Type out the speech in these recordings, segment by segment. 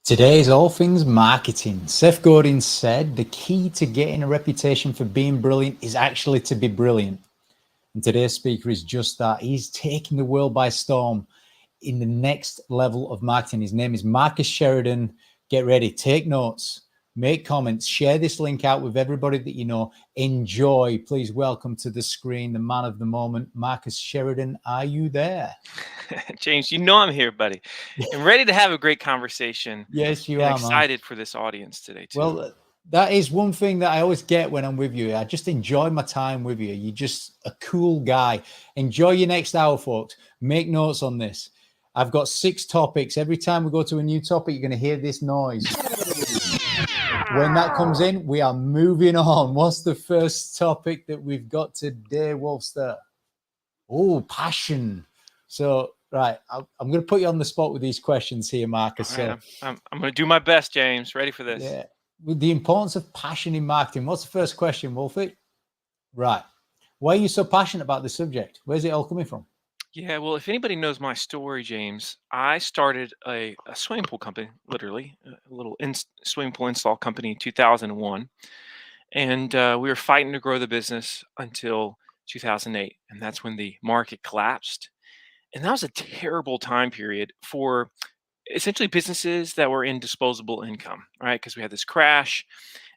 Today's All Things Marketing. Seth Godin said the key to getting a reputation for being brilliant is actually to be brilliant. And today's speaker is just that. He's taking the world by storm in the next level of marketing. His name is Marcus Sheridan. Get ready, take notes, make comments, share this link out with everybody that you know. Enjoy. Please welcome to the screen the man of the moment, Marcus Sheridan. Are you there? James, you know I'm here, buddy, and ready to have a great conversation Yes, you and are, man. excited for this audience today, too. Well, that is one thing that I always get when I'm with you. I just enjoy my time with you. You're just a cool guy. Enjoy your next hour, folks. Make notes on this. I've got 6 topics. Every time we go to a new topic, you're going to hear this noise. When that comes in, we are moving on. What's the first topic that we've got today, Wolfster? Oh, passion. So, right, I'm going to put you on the spot with these questions here, Marcus. All right, I'm going to do my best, James. Ready for this? Yeah. With the importance of passion in marketing, what's the first question, Wolfie? Right. Why are you so passionate about this subject? Where's it all coming from? Yeah, well, if anybody knows my story, James, I started a swimming pool company, literally, a little swimming pool install company in 2001. And we were fighting to grow the business until 2008. And that's when the market collapsed. And that was a terrible time period for essentially businesses that were in disposable income, right? Because we had this crash.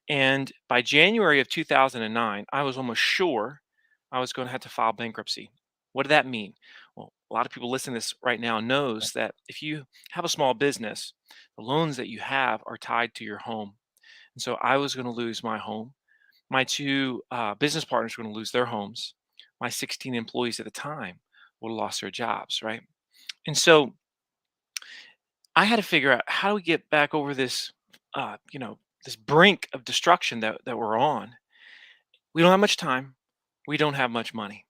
And by January of 2009, I was almost sure I was going to have to file bankruptcy. What did that mean? Well, a lot of people listening to this right now knows that if you have a small business, the loans that you have are tied to your home. And so I was going to lose my home. My two business partners were going to lose their homes. My 16 employees at the time would have lost their jobs, right? And so I had to figure out how do we get back over this, this brink of destruction that we're on. We don't have much time. We don't have much money.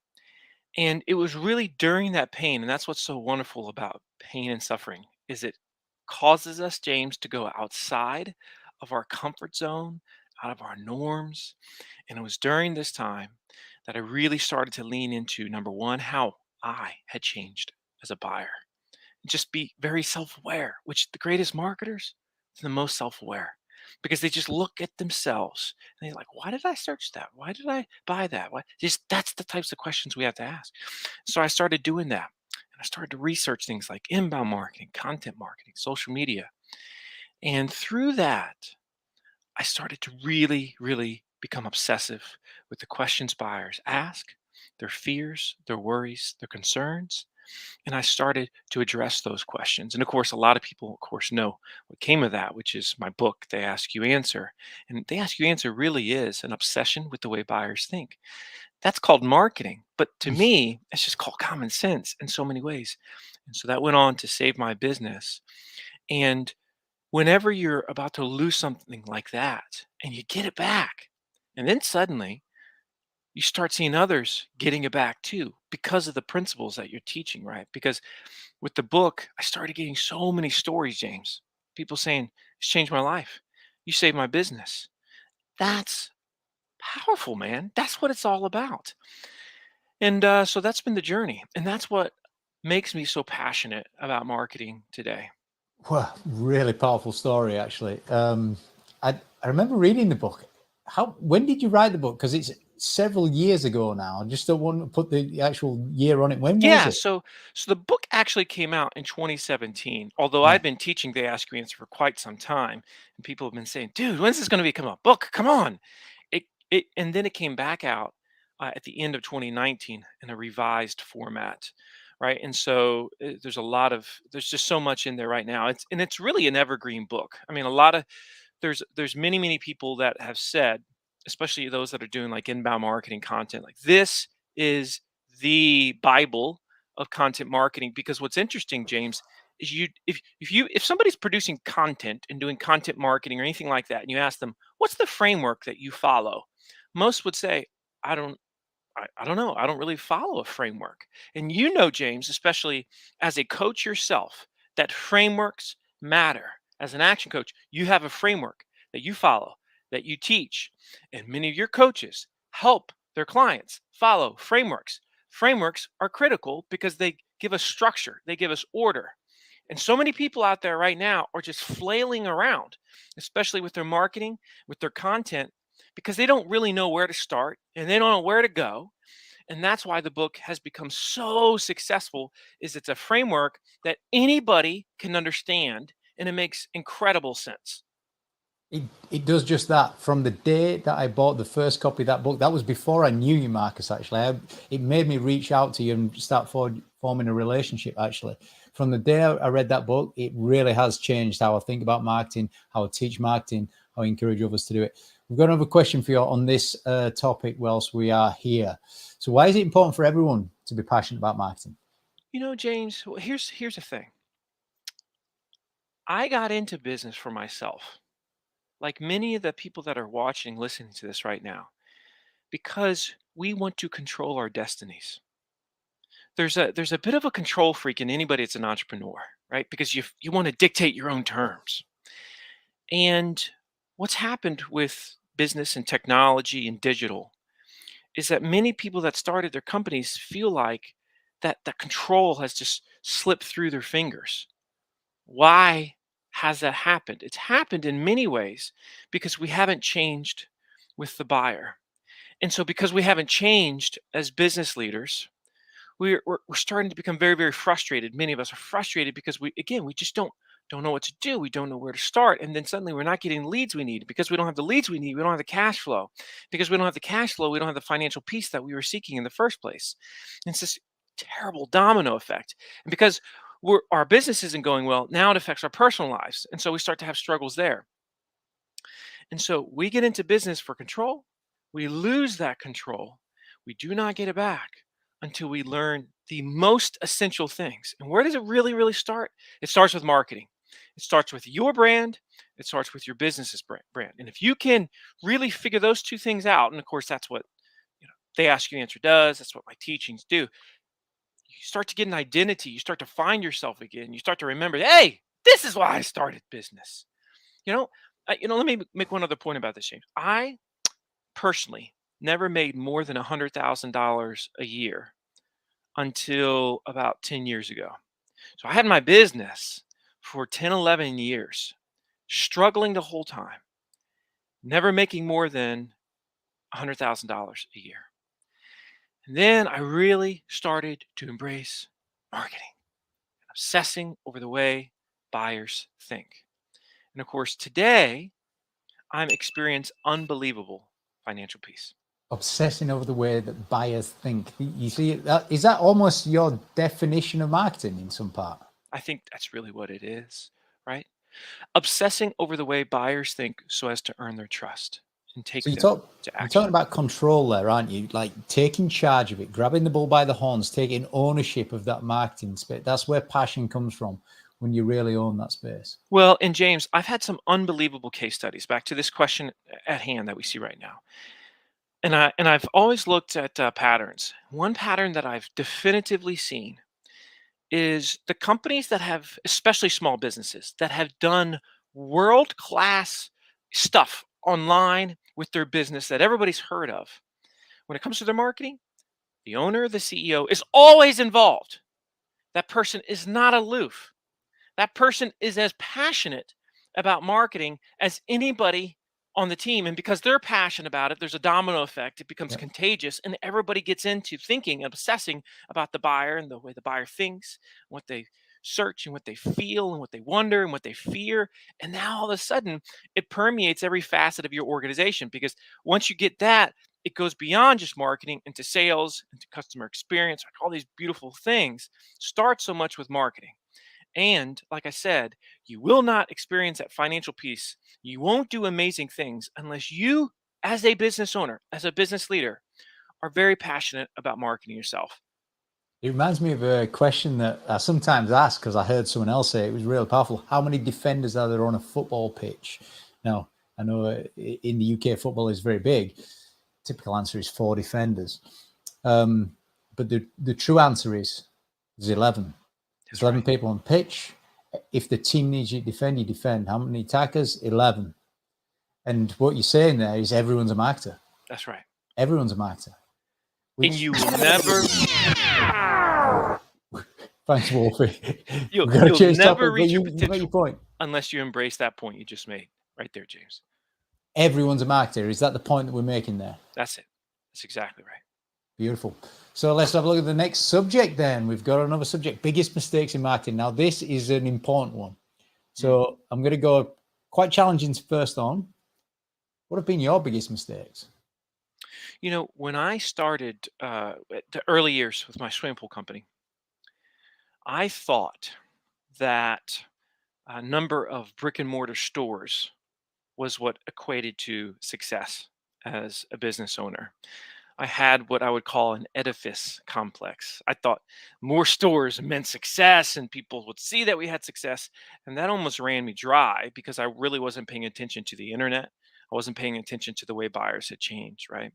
And it was really during that pain, and that's what's so wonderful about pain and suffering, is it causes us, James, to go outside of our comfort zone, out of our norms. And it was during this time that I really started to lean into number one, how I had changed as a buyer. Just be very self-aware, which the greatest marketers are the most self-aware because they just look at themselves and they're like, why did I search that? Why did I buy that? Why? Just that's the types of questions we have to ask. So I started doing that. And I started to research things like inbound marketing, content marketing, social media. And through that, I started to really, really become obsessive with the questions buyers ask, their fears, their worries, their concerns, and I started to address those questions. And of course, a lot of people, of course, know what came of that, which is my book, They Ask You Answer. And They Ask You Answer really is an obsession with the way buyers think. That's called marketing. But to me, it's just called common sense in so many ways. And so that went on to save my business. And whenever you're about to lose something like that and you get it back, and then suddenly you start seeing others getting it back too because of the principles that you're teaching, right? Because with the book, I started getting so many stories, James. People saying, it's changed my life. You saved my business. That's powerful, man. That's what it's all about. And so that's been the journey. And that's what makes me so passionate about marketing today. Well, really powerful story, actually. I remember reading the book. When did you write the book? Because it's several years ago now. I just don't want to put the actual year on it. When was Yeah, it? so the book actually came out in 2017. Although Right. I've been teaching They Ask You Answer for quite some time, and people have been saying, "Dude, when's this going to become a book? Come on!" And then it came back out at the end of 2019 in a revised format, right? And so there's just so much in there right now. It's really an evergreen book. I mean, there's many people that have said, especially those that are doing like inbound marketing content, like this is the Bible of content marketing. Because what's interesting, James, is if somebody's producing content and doing content marketing or anything like that, and you ask them, what's the framework that you follow? Most would say, I don't I don't know. I don't really follow a framework. And you know, James, especially as a coach yourself, that frameworks matter. As an action coach, you have a framework that you follow, that you teach. And many of your coaches help their clients follow frameworks. Frameworks are critical because they give us structure, they give us order. And so many people out there right now are just flailing around, especially with their marketing, with their content, because they don't really know where to start and they don't know where to go. And that's why the book has become so successful, is it's a framework that anybody can understand, and it makes incredible sense. It does just that. From the day that I bought the first copy of that book, that was before I knew you, Marcus, actually. It made me reach out to you and start forming a relationship, actually. From the day I read that book, it really has changed how I think about marketing, how I teach marketing, how I encourage others to do it. We've got another question for you on this topic whilst we are here. So why is it important for everyone to be passionate about marketing? You know, James, here's the thing. I got into business for myself, like many of the people that are watching, listening to this right now, because we want to control our destinies. There's a bit of a control freak in anybody that's an entrepreneur, right? Because you want to dictate your own terms. And what's happened with business and technology and digital is that many people that started their companies feel like that the control has just slipped through their fingers. Why has that happened? It's happened in many ways because we haven't changed with the buyer. And so because we haven't changed as business leaders, we're starting to become very, very frustrated. Many of us are frustrated because we just don't know what to do. We don't know where to start. And then suddenly we're not getting the leads we need. Because we don't have the leads we need, we don't have the cash flow. Because we don't have the cash flow, we don't have the financial peace that we were seeking in the first place. And it's this terrible domino effect. And because our business isn't going well, now it affects our personal lives. And so we start to have struggles there. And so we get into business for control. We lose that control. We do not get it back until we learn the most essential things. And where does it really, really start? It starts with marketing. It starts with your brand. It starts with your business's brand. And if you can really figure those two things out, and of course, that's what They Ask You the Answer does. That's what my teachings do. You start to get an identity. You start to find yourself again. You start to remember, hey, this is why I started business. Let me make one other point about this, James. I personally never made more than $100,000 a year until about 10 years ago. So I had my business for 10, 11 years, struggling the whole time, never making more than $100,000 a year. And then I really started to embrace marketing, obsessing over the way buyers think. And of course, today I'm experiencing unbelievable financial peace. Obsessing over the way that buyers think. You see, is that almost your definition of marketing in some part? I think that's really what it is, right? Obsessing over the way buyers think so as to earn their trust and So take you them talk, to you're action. talking about control there, aren't you? Like taking charge of it, grabbing the bull by the horns, taking ownership of that marketing space. That's where passion comes from, when you really own that space. Well, and James, I've had some unbelievable case studies. Back to this question at hand that we see right now, and I've always looked at patterns. One pattern that I've definitively seen is the companies that have, especially small businesses, that have done world class stuff online with their business that everybody's heard of. When it comes to their marketing, the owner, the CEO is always involved. That person is not aloof. That person is as passionate about marketing as anybody on the team. And because they're passionate about it, there's a domino effect. It becomes Yeah. contagious, and everybody gets into thinking, obsessing about the buyer and the way the buyer thinks, what they search and what they feel and what they wonder and what they fear. And now all of a sudden, it permeates every facet of your organization, because once you get that, it goes beyond just marketing into sales, into customer experience, like all these beautiful things start so much with marketing. And like I said, you will not experience that financial peace. You won't do amazing things unless you, as a business owner, as a business leader, are very passionate about marketing yourself. It reminds me of a question that I sometimes ask because I heard someone else say it was really powerful. How many defenders are there on a football pitch? Now, I know in the UK, football is very big. Typical answer is 4 defenders. But the true answer is there's 11. There's 11 people on pitch. If the team needs you to defend, you defend. How many attackers? 11. And what you're saying there is everyone's a marketer. That's right. Everyone's a marketer. And you will never. Thanks, Wolfie. You'll We've got to you'll change never topic, but reach your you got your potential point. unless you embrace that point you just made right there, James. Everyone's a marketer. Is that the point that we're making there? That's it. That's exactly right. Beautiful. So let's have a look at the next subject then. We've got another subject, biggest mistakes in marketing. Now, this is an important one. So I'm going to go quite challenging first on. What have been your biggest mistakes? You know, when I started the early years with my swimming pool company, I thought that a number of brick and mortar stores was what equated to success as a business owner. I had what I would call an edifice complex. I thought more stores meant success and people would see that we had success. And that almost ran me dry because I really wasn't paying attention to the internet. I wasn't paying attention to the way buyers had changed, right?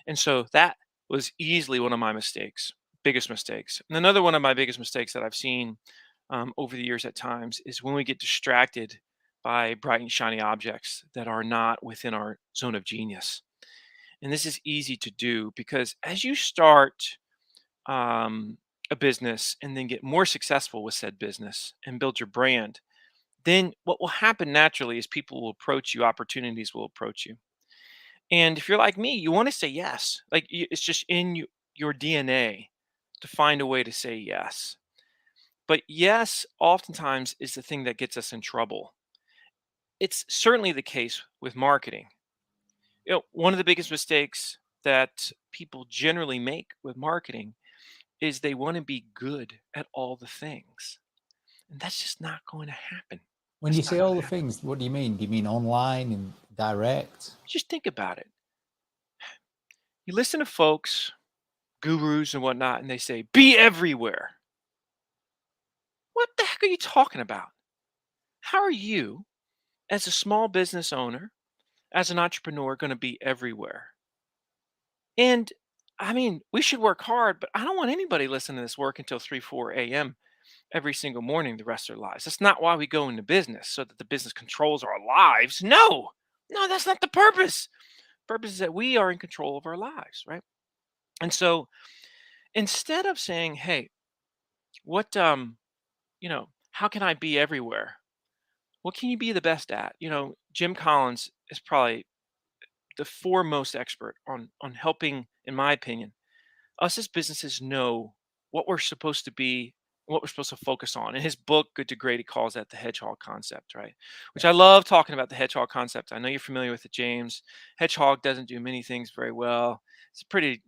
And so that was easily one of my mistakes, biggest mistakes. And another one of my biggest mistakes that I've seen over the years at times is when we get distracted by bright and shiny objects that are not within our zone of genius. And this is easy to do because as you start a business and then get more successful with said business and build your brand, then what will happen naturally is people will approach you, opportunities will approach you. And if you're like me, you want to say yes. Like it's just in your DNA to find a way to say yes. But yes, oftentimes is the thing that gets us in trouble. It's certainly the case with marketing. You know, one of the biggest mistakes that people generally make with marketing is they want to be good at all the things. And that's just not going to happen. When you That's say not all going the to happen. things, what do you mean? Do you mean online and direct? Just think about it. You listen to folks, gurus and whatnot, and they say, be everywhere. What the heck are you talking about? How are you, as a small business owner, as an entrepreneur, going to be everywhere? And I mean, we should work hard, but I don't want anybody listening to this work until 3, 4 a.m. every single morning the rest of their lives. That's not why we go into business, so that the business controls our lives. No, no, that's not the purpose. Purpose is that we are in control of our lives, right? And so instead of saying, hey, what, how can I be everywhere? What can you be the best at? You know, Jim Collins is probably the foremost expert on helping, in my opinion, us as businesses know what we're supposed to be, what we're supposed to focus on. In his book, Good to Great, he calls that the hedgehog concept, right? Which I love talking about the hedgehog concept. I know you're familiar with it, James. Hedgehog doesn't do many things very well. It's pretty,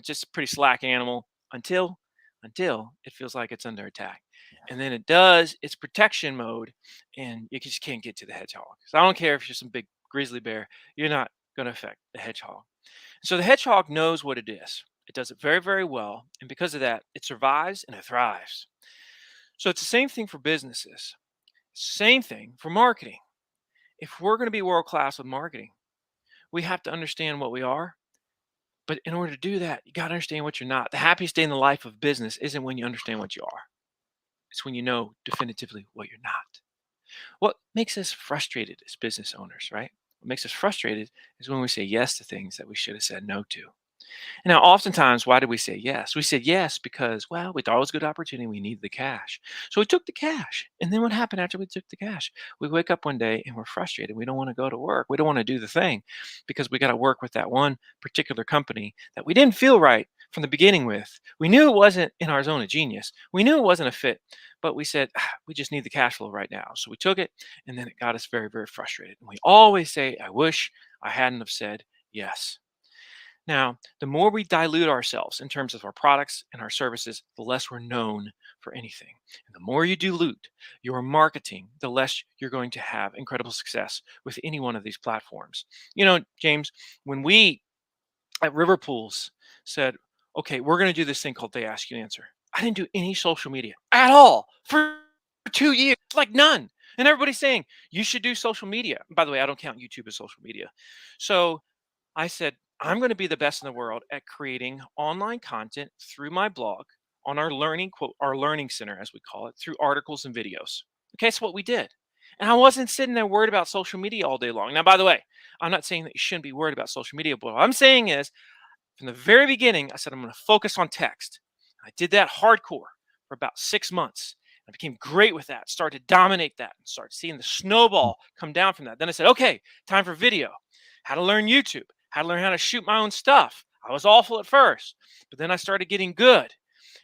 just a pretty slack animal until it feels like it's under attack. And then it does its protection mode, and you just can't get to the hedgehog. So I don't care if you're some big grizzly bear, you're not going to affect the hedgehog. So the hedgehog knows what it is. It does it very, very well. And because of that, it survives and it thrives. So it's the same thing for businesses, same thing for marketing. If we're going to be world class with marketing, we have to understand what we are. But in order to do that, you got to understand what you're not. The happiest day in the life of business isn't when you understand what you are, it's when you know definitively what you're not. What makes us frustrated as business owners, right? What makes us frustrated is when we say yes to things that we should have said no to. Now, oftentimes, why did we say yes? We said yes because, well, we thought it was a good opportunity. We needed the cash. So we took the cash. And then what happened after we took the cash? We wake up one day and we're frustrated. We don't want to go to work. We don't want to do the thing because we got to work with that one particular company that we didn't feel right from the beginning with. We knew it wasn't in our zone of genius. We knew it wasn't a fit, but we said, we just need the cash flow right now. So we took it, and then it got us very, very frustrated. And we always say, I wish I hadn't have said yes. Now, the more we dilute ourselves in terms of our products and our services, the less we're known for anything. And the more you dilute your marketing, the less you're going to have incredible success with any one of these platforms. You know, James, when we at River Pools said, okay, we're going to do this thing called They Ask You Answer, I didn't do any social media at all for 2 years, like none. And everybody's saying, you should do social media. By the way, I don't count YouTube as social media. So I said, I'm going to be the best in the world at creating online content through my blog on our learning, quote, our learning center, as we call it, through articles and videos. Okay, that's what we did. And I wasn't sitting there worried about social media all day long. Now, by the way, I'm not saying that you shouldn't be worried about social media, but what I'm saying is from the very beginning, I said, I'm going to focus on text. I did that hardcore for about 6 months. I became great with that, started to dominate that, and started seeing the snowball come down from that. Then I said, okay, time for video. How to learn YouTube, how to learn how to shoot my own stuff. I was awful at first, but then I started getting good.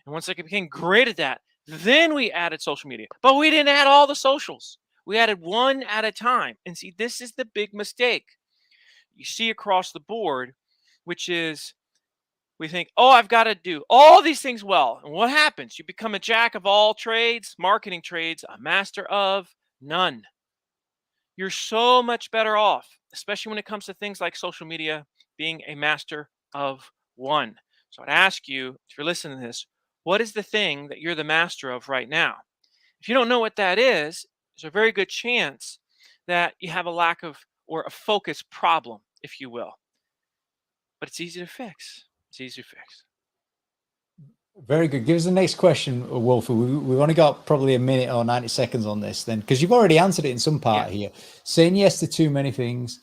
And once I became great at that, then we added social media. But we didn't add all the socials. We added one at a time. And see, this is the big mistake you see across the board, which is we think, oh, I've got to do all these things well. And what happens? You become a jack of all trades, marketing trades, a master of none. You're so much better off, especially when it comes to things like social media, being a master of one. So I'd ask you, if you're listening to this, what is the thing that you're the master of right now? If you don't know what that is, there's a very good chance that you have a lack of or a focus problem, if you will. But it's easy to fix. It's easy to fix. Very good. Give us the next question, Wolf. We've only got probably a minute or 90 seconds on this then, because you've already answered it in some part here. Saying yes to too many things,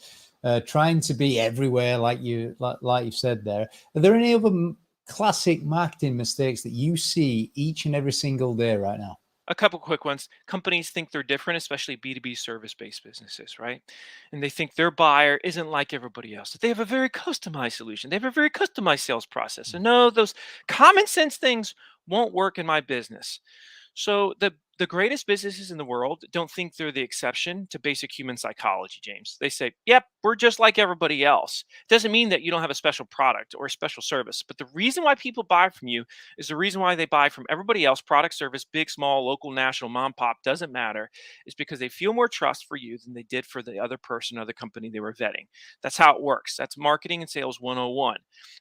trying to be everywhere, like you've said there. Are there any other classic marketing mistakes that you see each and every single day right now? A couple quick ones. Companies think they're different, especially B2B service-based businesses, right? And they think their buyer isn't like everybody else. That they have a very customized solution. They have a very customized sales process. And no, those common sense things won't work in my business. So the greatest businesses in the world don't think they're the exception to basic human psychology, James. They say, yep, we're just like everybody else. Doesn't mean that you don't have a special product or a special service. But the reason why people buy from you is the reason why they buy from everybody else, product, service, big, small, local, national, mom, pop, doesn't matter, is because they feel more trust for you than they did for the other person or the company they were vetting. That's how it works. That's marketing and sales 101.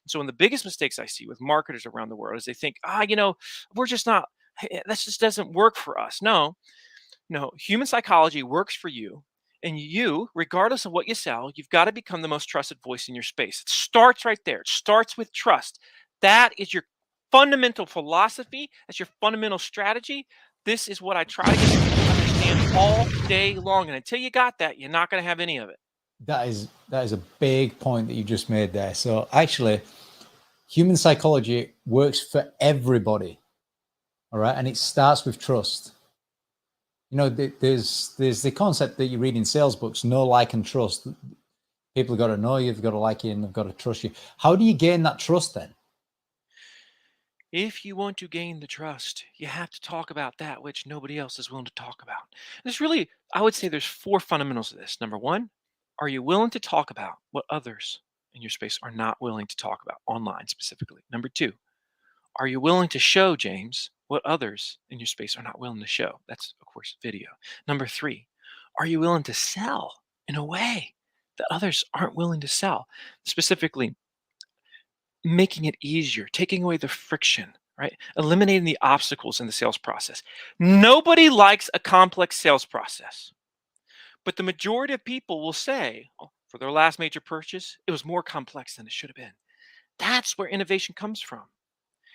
So one of the biggest mistakes I see with marketers around the world is they think, we're just not, that just doesn't work for us. No, human psychology works for you. And you, regardless of what you sell, you've got to become the most trusted voice in your space. It starts right there. It starts with trust. That is your fundamental philosophy. That's your fundamental strategy. This is what I try to get people to understand all day long. And until you got that, you're not going to have any of it. That is a big point that you just made there. So actually, human psychology works for everybody. All right. And it starts with trust. There's the concept that you read in sales books, know, like, and trust. People have got to know you, they've got to like you, and they've got to trust you. How do you gain that trust then? If you want to gain the trust, you have to talk about that which nobody else is willing to talk about. There's really, I would say there's 4 fundamentals of this. Number 1, are you willing to talk about what others in your space are not willing to talk about online specifically? Number 2, are you willing to show, James, what others in your space are not willing to show? That's, of course, video. Number 3, are you willing to sell in a way that others aren't willing to sell? Specifically, making it easier, taking away the friction, right? Eliminating the obstacles in the sales process. Nobody likes a complex sales process, but the majority of people will say, for their last major purchase, it was more complex than it should have been. That's where innovation comes from.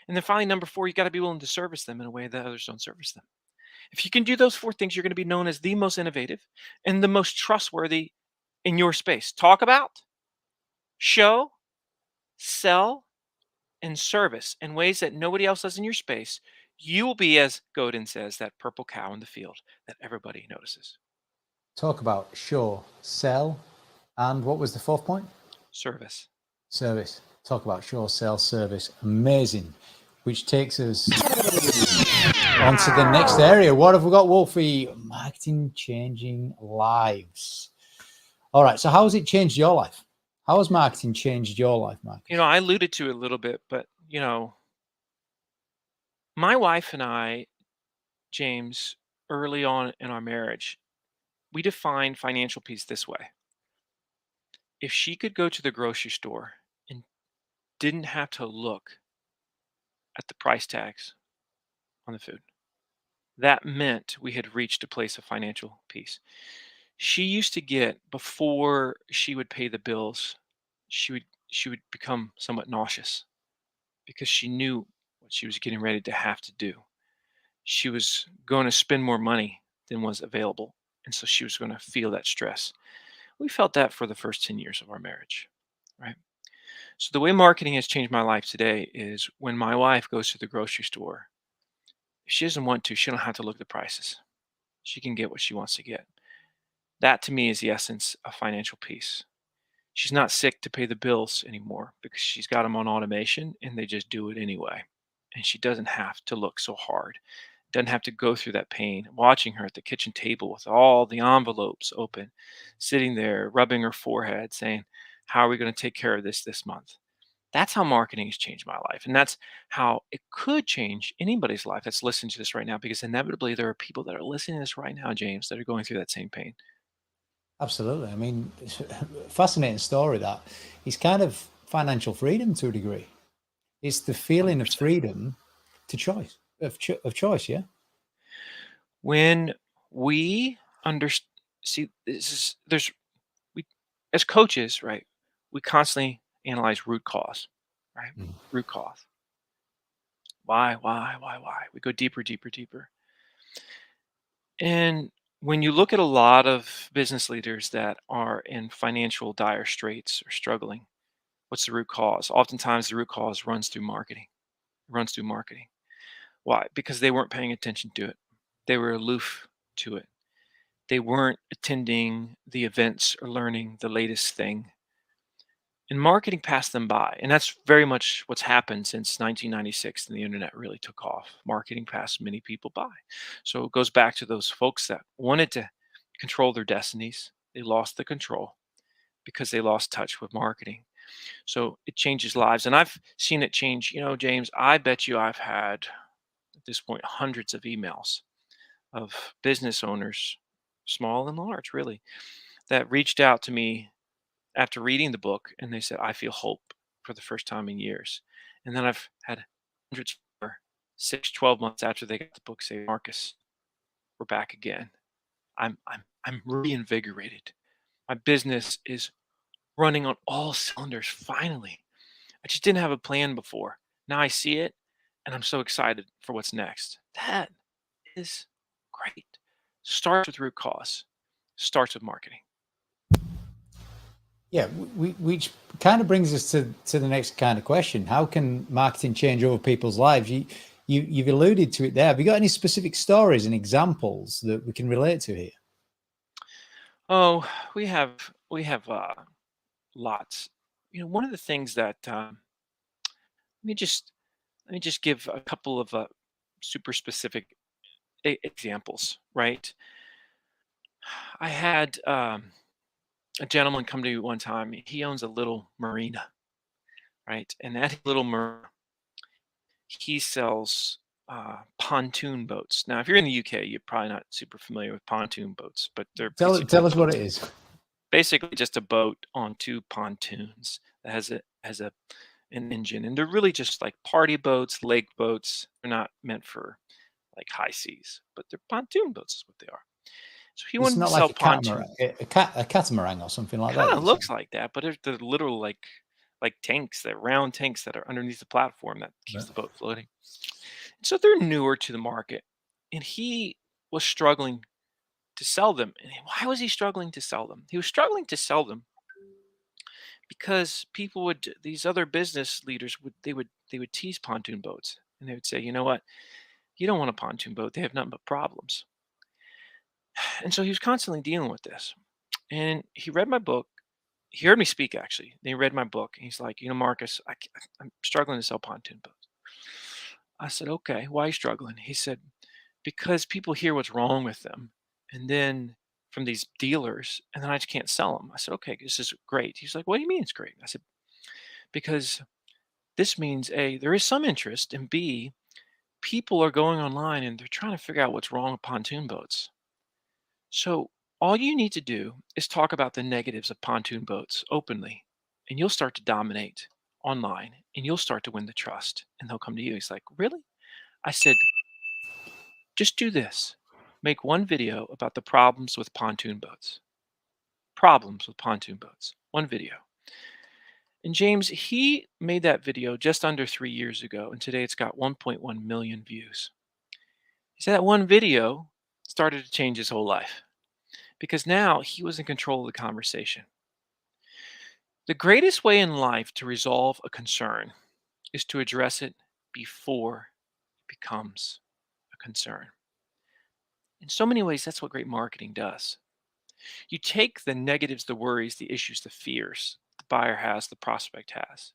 And then finally, number 4, you got to be willing to service them in a way that others don't service them. If you can do those 4 things, you're going to be known as the most innovative and the most trustworthy in your space. Talk about, show, sell, and service in ways that nobody else does in your space. You will be, as Godin says, that purple cow in the field that everybody notices. Talk about, show, sell, and what was the 4th point? Service. Talk about, show, sell, service. Amazing. Which takes us on to the next area. What have we got, Wolfie? Marketing changing lives. All right. So how has it changed your life? How has marketing changed your life, Marcus? I alluded to it a little bit, but, my wife and I, James, early on in our marriage, we defined financial peace this way. If she could go to the grocery store and didn't have to look at the price tags on the food, that meant we had reached a place of financial peace. She used to get, before she would pay the bills, she would become somewhat nauseous because she knew what she was getting ready to have to do. She was going to spend more money than was available, and so she was going to feel that stress. We felt that for the first 10 years of our marriage, right? So the way marketing has changed my life today is when my wife goes to the grocery store, If she doesn't want to, she don't have to look at the prices. She can get what she wants to get. That to me is the essence of financial peace. She's not sick to pay the bills anymore because she's got them on automation and they just do it anyway. And she doesn't have to look so hard, doesn't have to go through that pain. Watching her at the kitchen table with all the envelopes open, sitting there, rubbing her forehead, saying, how are we going to take care of this month? That's how marketing has changed my life. And that's how it could change anybody's life that's listening to this right now, because inevitably there are people that are listening to this right now, James, that are going through that same pain. Absolutely. I mean, it's a fascinating story that it's kind of financial freedom to a degree. It's the feeling of 100%. freedom to choice, of choice, yeah? When we understand, see, we, as coaches, right, we constantly analyze root cause, right? Mm. Root cause. Why? We go deeper, deeper, deeper. And when you look at a lot of business leaders that are in financial dire straits or struggling, what's the root cause? Oftentimes the root cause runs through marketing. Runs through marketing. Why? Because they weren't paying attention to it. They were aloof to it. They weren't attending the events or learning the latest thing. And marketing passed them by. And that's very much what's happened since 1996 and the internet really took off. Marketing passed many people by. So it goes back to those folks that wanted to control their destinies. They lost the control because they lost touch with marketing. So it changes lives. And I've seen it change. You know, James, I bet you I've had at this point hundreds of emails of business owners, small and large, really, that reached out to me after reading the book and they said, I feel hope for the first time in years. And then I've had hundreds for 6, 12 months after they got the book say, Marcus, we're back again. I'm reinvigorated. My business is running on all cylinders finally. I just didn't have a plan before. Now I see it and I'm so excited for what's next. That is great. Starts with root cause, starts with marketing. Yeah, which kind of brings us to the next kind of question. How can marketing change over people's lives? You've alluded to it there. Have you got any specific stories and examples that we can relate to here? Oh, we have lots. You know, one of the things that let me just let me just give a couple of super specific examples. Right, I had a gentleman come to me one time. He owns a little marina, right, and that little marina, he sells pontoon boats. Now, if you're in the UK, you're probably not super familiar with pontoon boats, but they're basically Tell us what it is. just a boat on two pontoons that has an engine, and they're really just like party boats, lake boats. They're not meant for like high seas, but they're pontoon boats is what they are. So he It's wanted to not sell like a catamaran, pontoons. a catamaran or something like that. Kind of You say. looks like that, but they're literal like tanks, that round tanks that are underneath the platform that keeps Right. the boat floating. So they're newer to the market, and he was struggling to sell them. And why was he struggling to sell them? He was struggling to sell them because people would these other business leaders would tease pontoon boats, and they would say, you know what, you don't want a pontoon boat, they have nothing but problems. And so he was constantly dealing with this, and he read my book. He heard me speak, actually. Then he read my book and he's like, you know, Marcus, I'm struggling to sell pontoon boats. I said, okay, why are you struggling? He said, because people hear what's wrong with them, and then from these dealers, and then I just can't sell them. I said, okay, this is great. He's like, what do you mean it's great? I said, because this means A, there is some interest, and B, people are going online and they're trying to figure out what's wrong with pontoon boats. So all you need to do is talk about the negatives of pontoon boats openly, and you'll start to dominate online and you'll start to win the trust, and they'll come to you. He's like, really? I said, just do this. Make one video about the problems with pontoon boats. Problems with pontoon boats. One video. And James, he made that video just under 3 years ago, and today it's got 1.1 million views. He said that one video started to change his whole life because now he was in control of the conversation. The greatest way in life to resolve a concern is to address it before it becomes a concern. In so many ways, that's what great marketing does. You take the negatives, the worries, the issues, the fears the buyer has, the prospect has.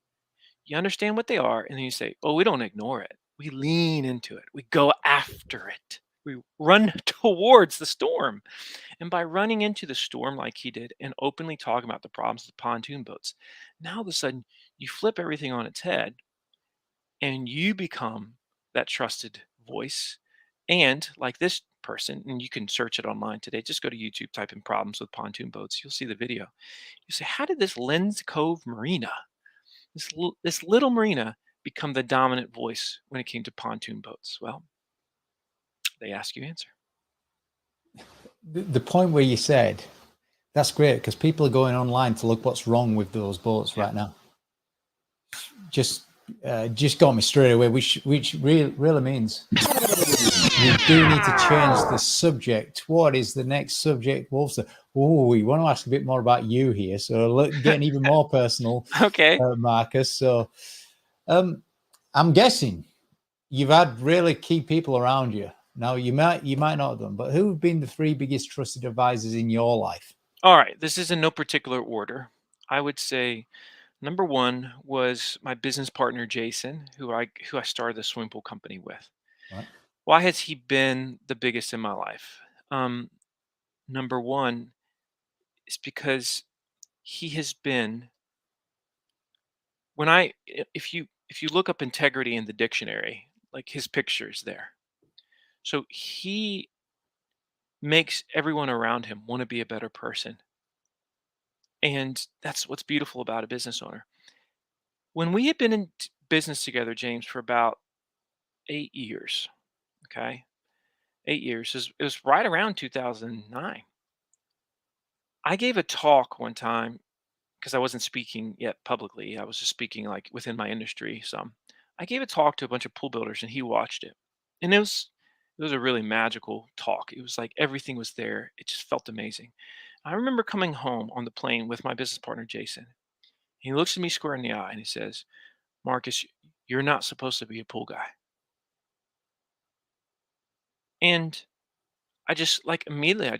You understand what they are, and then you say, oh, we don't ignore it. We lean into it. We go after it. We run towards the storm. And by running into the storm like he did and openly talking about the problems with pontoon boats, now all of a sudden you flip everything on its head and you become that trusted voice. And like this person, and you can search it online today, just go to YouTube, type in problems with pontoon boats. You'll see the video. You say, how did this Lens Cove Marina, this little marina, become the dominant voice when it came to pontoon boats? Well, they ask, you answer. The point where you said, that's great, because people are going online to look what's wrong with those boats right now. Just got me straight away, which really means we do need to change the subject. What is the next subject, Wolfster? Oh, we want to ask a bit more about you here, so getting even more personal. Okay. Marcus. So I'm guessing you've had really key people around you. Now, you might not have done, but who have been the 3 biggest trusted advisors in your life? All right. This is in no particular order. I would say number one was my business partner, Jason, who I started the swimming pool company with. Right. Why has he been the biggest in my life? Number one is because he has been, if you look up integrity in the dictionary, like his picture's there. So he makes everyone around him want to be a better person. And that's what's beautiful about a business owner. When we had been in business together, James, for about 8 years, okay? 8 years. It was right around 2009. I gave a talk one time because I wasn't speaking yet publicly. I was just speaking like within my industry some. I gave a talk to a bunch of pool builders and he watched it. And it was a really magical talk. It was like everything was there. It just felt amazing. I remember coming home on the plane with my business partner Jason. He looks at me square in the eye and he says, "Marcus, you're not supposed to be a pool guy." And I just like immediately I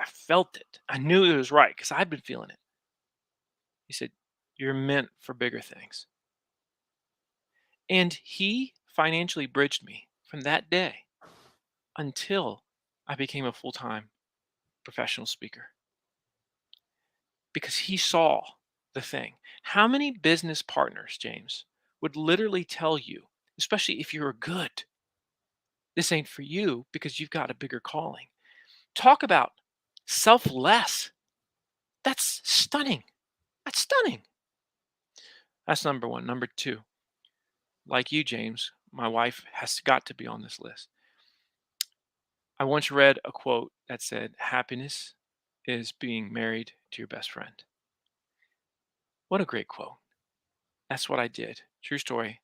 felt it. I knew it was right because I'd been feeling it. He said, "You're meant for bigger things." And he financially bridged me from that day until I became a full-time professional speaker because he saw the thing. How many business partners, James, would literally tell you, especially if you're good, this ain't for you because you've got a bigger calling? Talk about selfless. That's stunning. That's stunning. That's number one. Number two, like you, James, my wife has got to be on this list. I once read a quote that said, happiness is being married to your best friend. What a great quote. That's what I did. True story.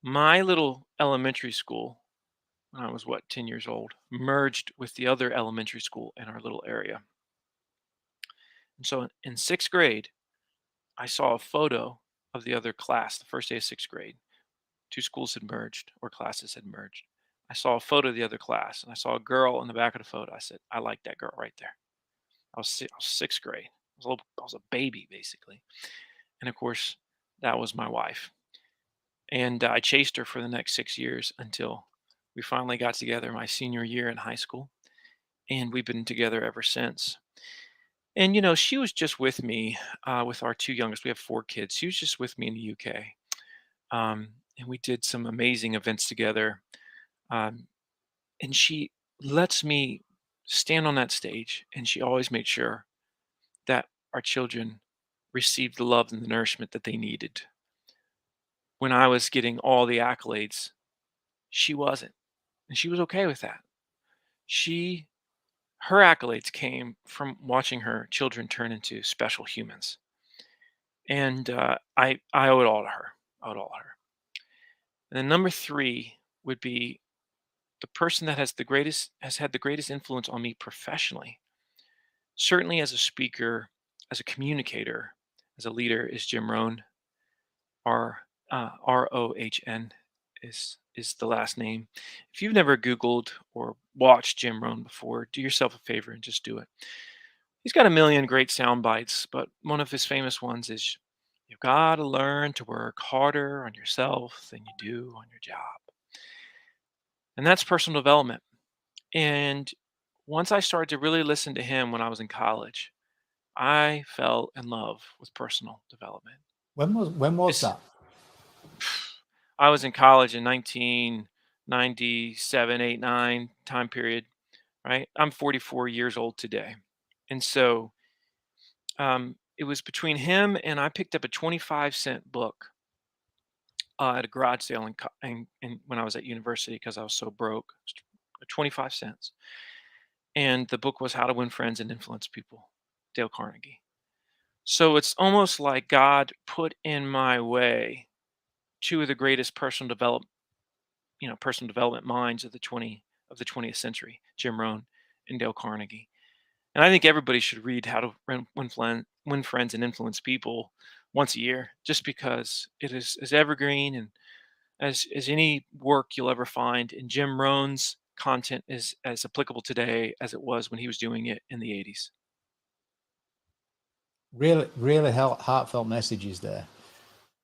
My little elementary school, when I was, 10 years old, merged with the other elementary school in our little area. And so in 6th grade, I saw a photo of the other class, the first day of 6th grade. 2 schools had merged, or classes had merged. I saw a photo of the other class, and I saw a girl in the back of the photo. I said, I like that girl right there. I was 6th grade. I was a baby, basically. And of course, that was my wife. And I chased her for the next 6 years until we finally got together my senior year in high school. And we've been together ever since. And, she was just with me with our 2 youngest. We have 4 kids. She was just with me in the UK. And we did some amazing events together. Um, and she lets me stand on that stage, and she always made sure that our children received the love and the nourishment that they needed. When I was getting all the accolades, she wasn't, and she was okay with that. She Her accolades came from watching her children turn into special humans, and I owe it all to her. I owe it all to her. And then number three would be the person that has had the greatest influence on me professionally, certainly as a speaker, as a communicator, as a leader, is Jim Rohn, Rohn. is the last name. If you've never Googled or watched Jim Rohn before, do yourself a favor and just do it. He's got a million great sound bites, but one of his famous ones is, "You've got to learn to work harder on yourself than you do on your job." And that's personal development. And once I started to really listen to him when I was in college, I fell in love with personal development. When was It's, that? I was in college in 1997, 8, 9 time period, right? I'm 44 years old today. And so it was between him and I picked up a 25-cent book at a garage sale when I was at university because I was so broke. 25 cents. And the book was How to Win Friends and Influence People, Dale Carnegie. So it's almost like God put in my way two of the greatest personal development minds of the 20th century, Jim Rohn and Dale Carnegie. And I think everybody should read How to Win Friends and Influence People once a year, just because it is as evergreen and as any work you'll ever find. And Jim Rohn's content is as applicable today as it was when he was doing it in the 80s. Really heartfelt messages there.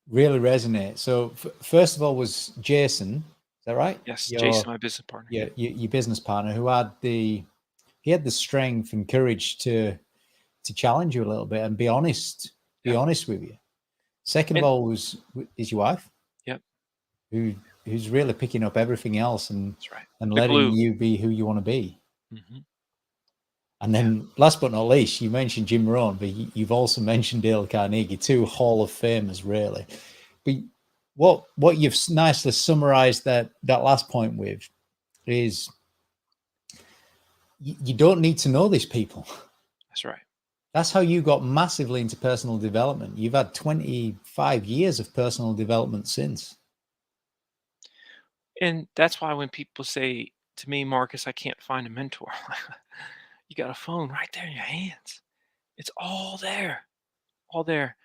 Really resonate. So first of all was Jason, is that right? Yes, Jason, my business partner. Yeah, your business partner, who had the strength and courage to challenge you a little bit and be honest with you. Second of all is your wife. Yep. Who's really picking up everything else and That's right. and The letting glue. you be who you want to be. Mm-hmm. And then last but not least, you mentioned Jim Rohn, but you've also mentioned Dale Carnegie, two Hall of Famers, really. But what you've nicely summarized that last point with is you don't need to know these people. That's right. That's how you got massively into personal development. You've had 25 years of personal development since. And that's why when people say to me, "Marcus, I can't find a mentor," you got a phone right there in your hands. It's all there, all there.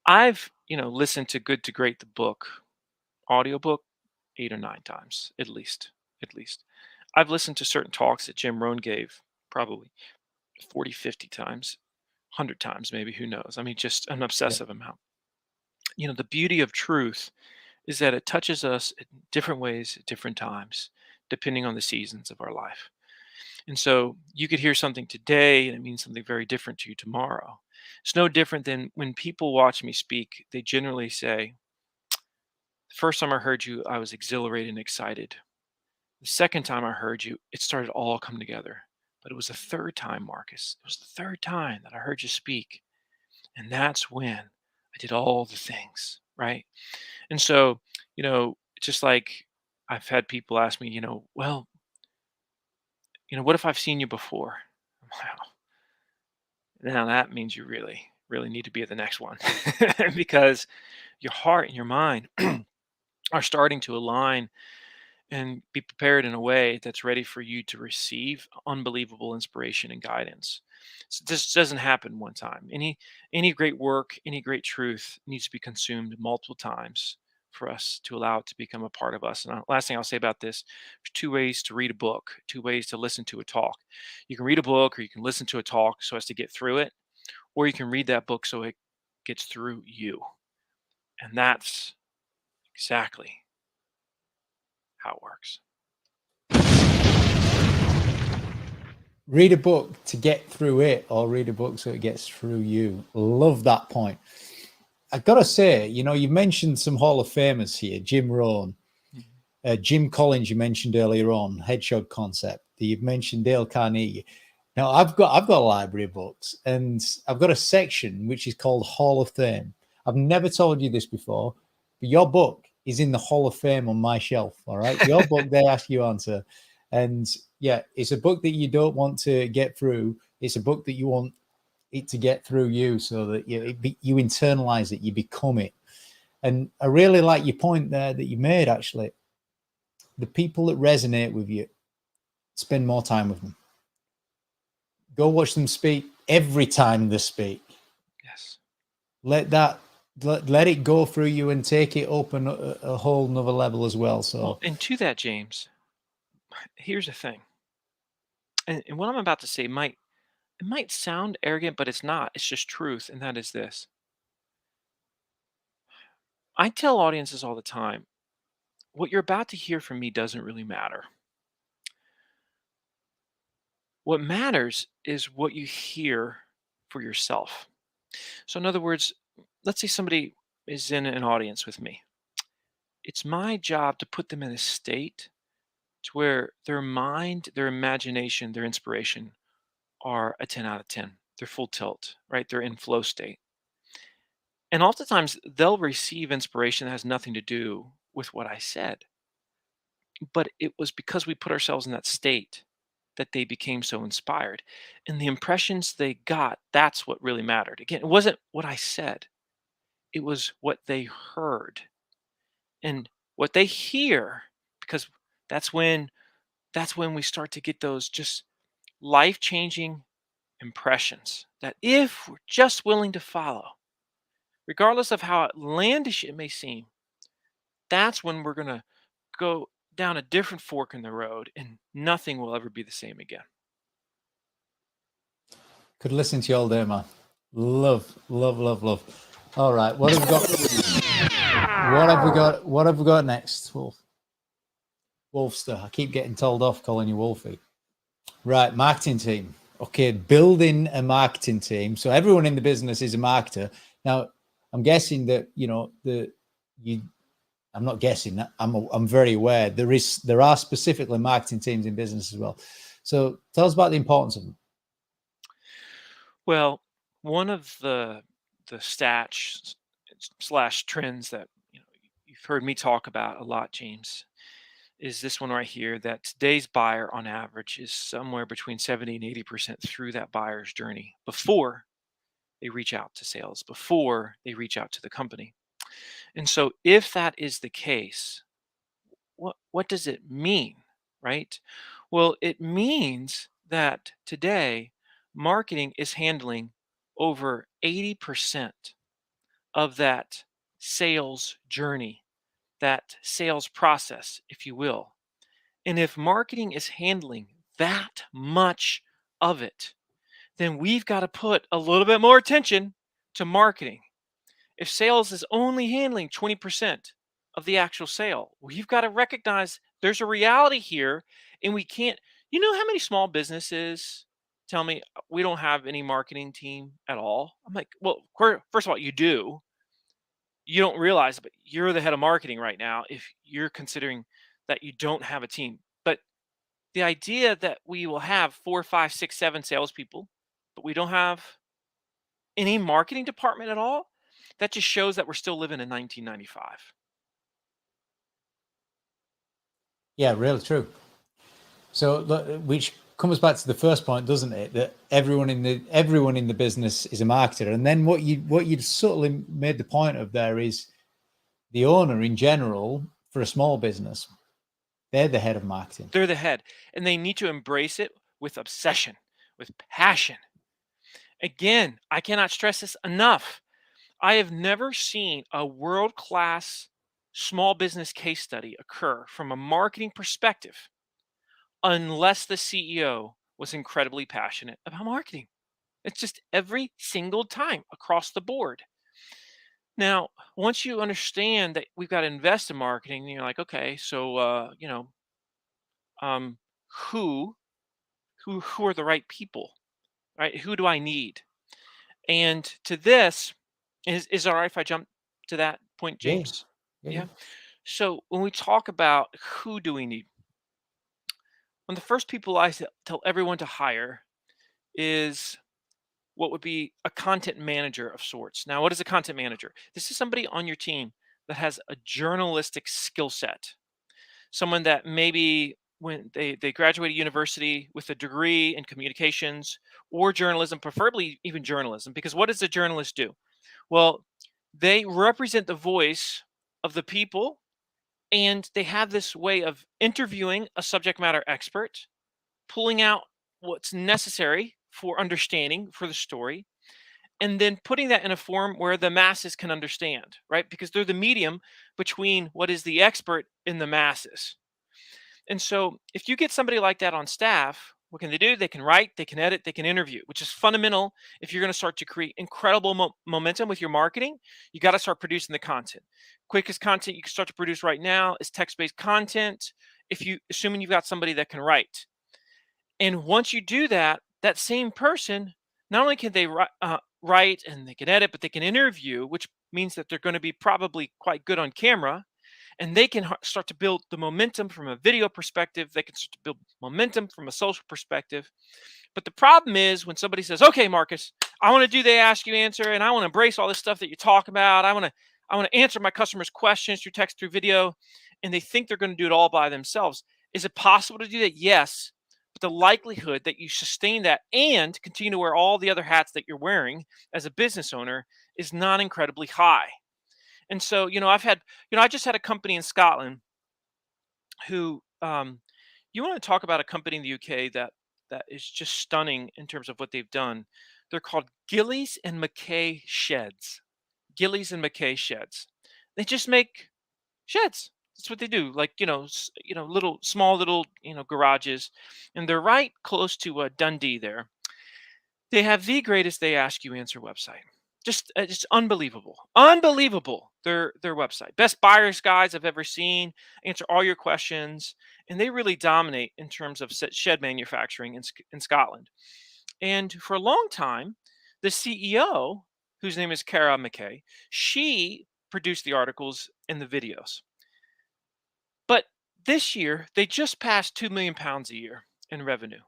I've, listened to Good to Great, the book, audiobook, 8 or 9 times, at least. I've listened to certain talks that Jim Rohn gave probably 40, 50 times, 100 times, maybe, who knows? I mean, just an obsessive amount. The beauty of truth is that it touches us in different ways at different times, depending on the seasons of our life. And so you could hear something today and it means something very different to you tomorrow. It's no different than when people watch me speak, they generally say, "The first time I heard you, I was exhilarated and excited. The second time I heard you, it started all come together. But it was the third time, Marcus. It was the third time that I heard you speak. And that's when I did all the things," right? And so, just like I've had people ask me, "Well, what if I've seen you before?" Wow. Now that means you really, really need to be at the next one because your heart and your mind are starting to align and be prepared in a way that's ready for you to receive unbelievable inspiration and guidance. So this doesn't happen one time. Any great work, any great truth needs to be consumed multiple times for us to allow it to become a part of us. And last thing I'll say about this: there's 2 ways to read a book, 2 ways to listen to a talk. You can read a book or you can listen to a talk so as to get through it, or you can read that book so it gets through you. And that's exactly how it works. Read a book to get through it, or read a book so it gets through you. Love that point. I've got to say, you mentioned some Hall of Famers here: Jim Rohn, Jim Collins. You mentioned earlier on Hedgehog Concept. You've mentioned Dale Carnegie. Now I've got a library of books, and I've got a section which is called Hall of Fame. I've never told you this before, but your book is in the Hall of Fame on my shelf. All right, your book, They Ask You Answer, and yeah, it's a book that you don't want to get through. It's a book that you want it to get through you, so that you internalize it, you become it. And I really like your point there that you made. Actually, the people that resonate with you, spend more time with them. Go watch them speak every time they speak. Yes. Let that let it go through you and take it up a whole nother level as well. So, Well, and to that, James, here's the thing. And what I'm about to say might sound arrogant, but it's not. It's just truth, and that is this. I tell audiences all the time, what you're about to hear from me doesn't really matter. What matters is what you hear for yourself. So, in other words, let's say somebody is in an audience with me. It's my job to put them in a state to where their mind, their imagination, their inspiration are a 10 out of 10. They're full tilt, right? They're in flow state. And oftentimes they'll receive inspiration that has nothing to do with what I said. But it was because we put ourselves in that state that they became so inspired. And the impressions they got, that's what really mattered. Again, it wasn't what I said, it was what they heard and what they hear, because that's when we start to get those just life-changing impressions that if we're just willing to follow, regardless of how outlandish it may seem, that's when we're going to go down a different fork in the road and nothing will ever be the same again. could listen to you all day, man. Love. All right, what have we got? What have we got next, Wolf? Wolfster. I keep getting told off calling you Wolfie. Right, marketing team. Okay, building a marketing team. So everyone in the business is a marketer. Now, I'm guessing that I'm not guessing that. I'm very aware there are specifically marketing teams in business as well. So tell us about the importance of them. Well, one of the stats slash trends that you've heard me talk about a lot, James, is this one right here, that today's buyer on average is somewhere between 70 and 80% through that buyer's journey before they reach out to sales, before they reach out to the company. And so if that is the case, what does it mean, right? Well, it means that today marketing is handling over 80% of that sales journey, that sales process, if you will. And if marketing is handling that much of it, then we've got to put a little bit more attention to marketing. If sales is only handling 20% of the actual sale, we've got to recognize there's a reality here, and we can't. You know how many small businesses tell me we don't have any marketing team at all? I'm like, well, first of all, you do. You don't realize, but you're the head of marketing right now if you're considering that you don't have a team. But the idea that we will have 4, 5, 6, 7 salespeople, but we don't have any marketing department at all, that just shows that we're still living in 1995. Yeah, really true. So, which comes back to the first point, doesn't it? That everyone in the business is a marketer, and then what you subtly made the point of there is the owner in general for a small business. They're the head of marketing. They're the head, and they need to embrace it with obsession, with passion. Again, I cannot stress this enough. I have never seen a world-class small business case study occur from a marketing perspective unless the CEO was incredibly passionate about marketing. It's just every single time across the board. Now, once you understand that we've got to invest in marketing, you're like, okay, so um, who who are the right people, right? Who do I need? And to this, is it all right if I jump to that point, Yeah. James? Yeah. So when we talk about who do we need, one of the first people I tell everyone to hire is what would be a content manager of sorts. Now, what is a content manager? This is somebody on your team that has a journalistic skill set. Someone that maybe when they graduated university with a degree in communications or journalism, preferably even journalism, because what does a journalist do? Well, they represent the voice of the people, and they have this way of interviewing a subject matter expert, pulling out what's necessary for understanding for the story, and then putting that in a form where the masses can understand, right? Because they're the medium between what is the expert in the masses. And so if you get somebody like that on staff, what can they do? They can write, they can edit, they can interview, which is fundamental. If you're going to start to create incredible momentum with your marketing, you got to start producing the content. Quickest content you can start to produce right now is text-based content. If you assuming you've got somebody that can write, and once you do that, that same person, not only can they write and they can edit, but they can interview, which means that they're going to be probably quite good on camera, and they can start to build the momentum from a video perspective. They can start to build momentum from a social perspective. But the problem is when somebody says, "Okay, Marcus, I want to do the ask you answer, and I want to embrace all this stuff that you talk about. I want to answer my customers' questions through text, through video," and they think they're going to do it all by themselves. Is it possible to do that? Yes. But the likelihood that you sustain that and continue to wear all the other hats that you're wearing as a business owner is not incredibly high. And so, I just had a company in Scotland who, you want to talk about a company in the UK that is just stunning in terms of what they've done. They're called Gillies and Mackay Sheds. Gillies and Mackay Sheds. They just make sheds. That's what they do. Like, little, small little, garages. And they're right close to Dundee there. They have the greatest They Ask You Answer website. Just unbelievable, unbelievable. Their website, best buyer's guides I've ever seen. Answer all your questions, and they really dominate in terms of shed manufacturing in Scotland. And for a long time, the CEO, whose name is Cara McKay, she produced the articles and the videos. But this year, they just passed £2 million a year in revenue.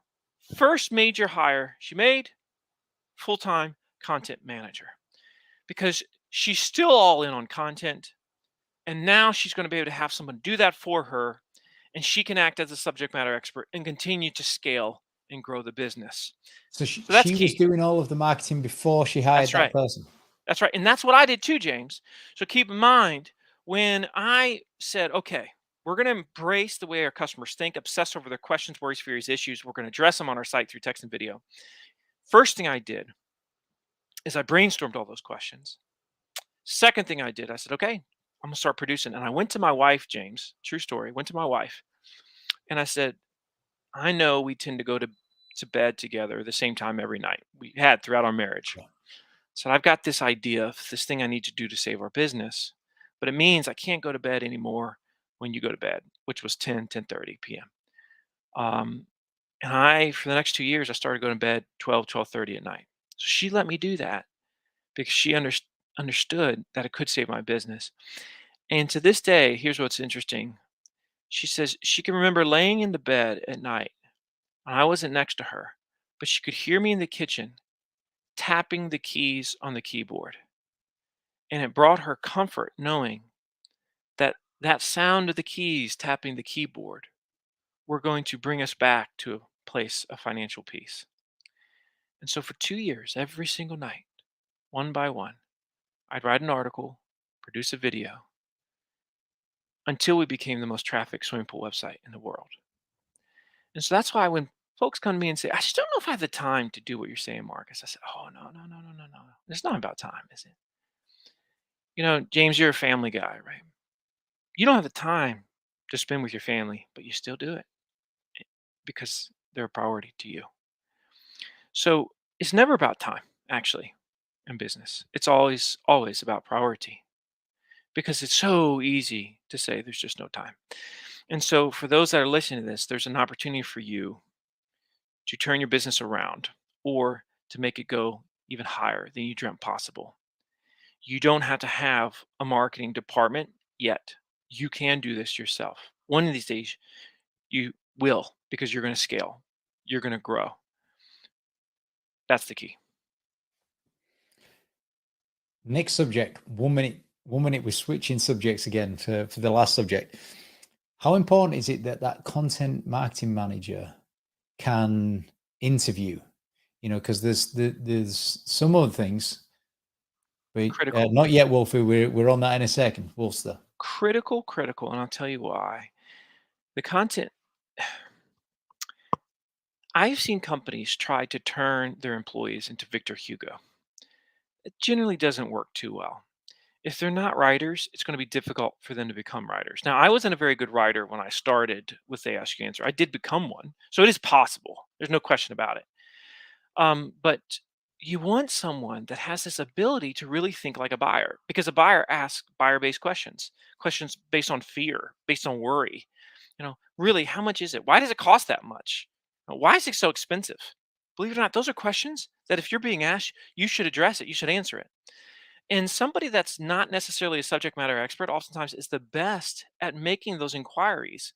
First major hire she made, full-time content manager, because she's still all in on content. And now she's going to be able to have someone do that for her, and she can act as a subject matter expert and continue to scale and grow the business. So So that's she was key. doing all of the marketing before she hired That's that right. person. That's right. And that's what I did too, James. So keep in mind, when I said, okay, we're going to embrace the way our customers think, obsess over their questions, worries, fears, issues. We're going to address them on our site through text and video. First thing I did is I brainstormed all those questions. Second thing I did, I said, okay, I'm going to start producing. And I went to my wife, James, true story, went to my wife, and I said, I know we tend to go to bed together the same time every night. We had throughout our marriage. Yeah. So I've got this idea of this thing I need to do to save our business, but it means I can't go to bed anymore when you go to bed, which was 10:30 p.m. And for the next 2 years, I started going to bed 12:30 at night. So she let me do that because she understood that it could save my business. And to this day, here's what's interesting. She says she can remember laying in the bed at night, and I wasn't next to her, but she could hear me in the kitchen tapping the keys on the keyboard. And it brought her comfort knowing that that sound of the keys tapping the keyboard were going to bring us back to a place of financial peace. And so for 2 years, every single night, one by one, I'd write an article, produce a video, until we became the most trafficked swimming pool website in the world. And so that's why when folks come to me and say, I just don't know if I have the time to do what you're saying, Marcus, I said, oh, no, no, no, no, no, no. It's not about time, is it? James, you're a family guy, right? You don't have the time to spend with your family, but you still do it because they're a priority to you. So it's never about time, actually, in business. It's always, always about priority because it's so easy to say there's just no time. And so for those that are listening to this, there's an opportunity for you to turn your business around or to make it go even higher than you dreamt possible. You don't have to have a marketing department yet. You can do this yourself. One of these days, you will, because you're going to scale. You're going to grow. That's the key. Next subject, 1 minute. 1 minute, we're switching subjects again for the last subject. How important is it that content marketing manager can interview? Because there's some other things. But Critical. not yet, Wolfie. We're on that in a second, Wolfster. Critical, and I'll tell you why. The content. I've seen companies try to turn their employees into Victor Hugo. It generally doesn't work too well. If they're not writers, it's going to be difficult for them to become writers. Now, I wasn't a very good writer when I started with They Ask You Answer. I did become one, so it is possible. There's no question about it. But you want someone that has this ability to really think like a buyer, because a buyer asks buyer-based questions, questions based on fear, based on worry. Really, how much is it? Why does it cost that much? Why is it so expensive? Believe it or not, those are questions that if you're being asked, you should address it. You should answer it. And somebody that's not necessarily a subject matter expert oftentimes is the best at making those inquiries.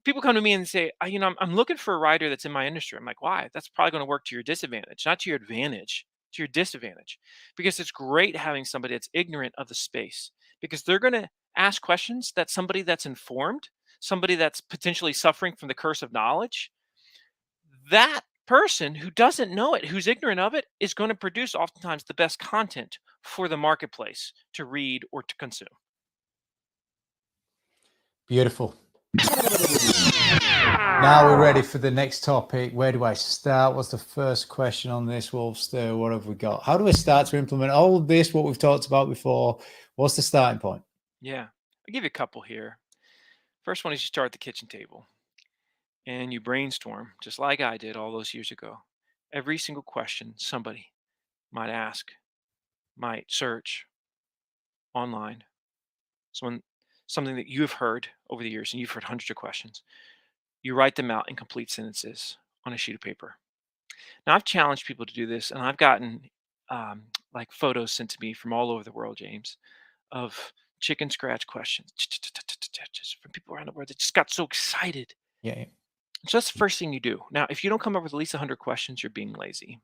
People come to me and say, I'm looking for a writer that's in my industry. I'm like, why? That's probably going to work to your disadvantage, not to your advantage, to your disadvantage. Because it's great having somebody that's ignorant of the space, because they're going to ask questions that somebody that's informed, somebody that's potentially suffering from the curse of knowledge, that person who doesn't know it, who's ignorant of it, is going to produce oftentimes the best content for the marketplace to read or to consume. Beautiful. Now we're ready for the next topic. Where do I start? What's the first question on this, Wolfster? What have we got? How do we start to implement all of this, what we've talked about before? What's the starting point? Yeah, I'll give you a couple here. First one is you start at the kitchen table and you brainstorm, just like I did all those years ago. Every single question somebody might ask, might search online, something that you've heard over the years, and you've heard hundreds of questions. You write them out in complete sentences on a sheet of paper. Now, I've challenged people to do this, and I've gotten like photos sent to me from all over the world, James, of chicken scratch questions from people around the world that just got so excited. Yeah. So that's the first thing you do. Now, if you don't come up with at least 100 questions, you're being lazy.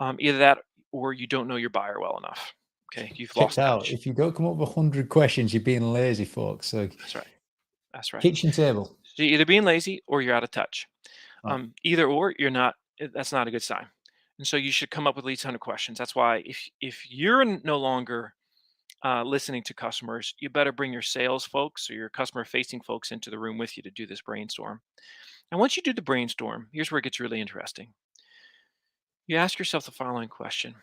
Either that or you don't know your buyer well enough. Okay, you've lost out. touch. If you don't come up with 100 questions, you're being lazy, folks. So That's right. That's right. kitchen table. So you're either being lazy or you're out of touch. Right. Either or, you're not. That's not a good sign. And so you should come up with at least 100 questions. That's why if you're no longer listening to customers, you better bring your sales folks or your customer facing folks into the room with you to do this brainstorm. And once you do the brainstorm, here's where it gets really interesting. You ask yourself the following question: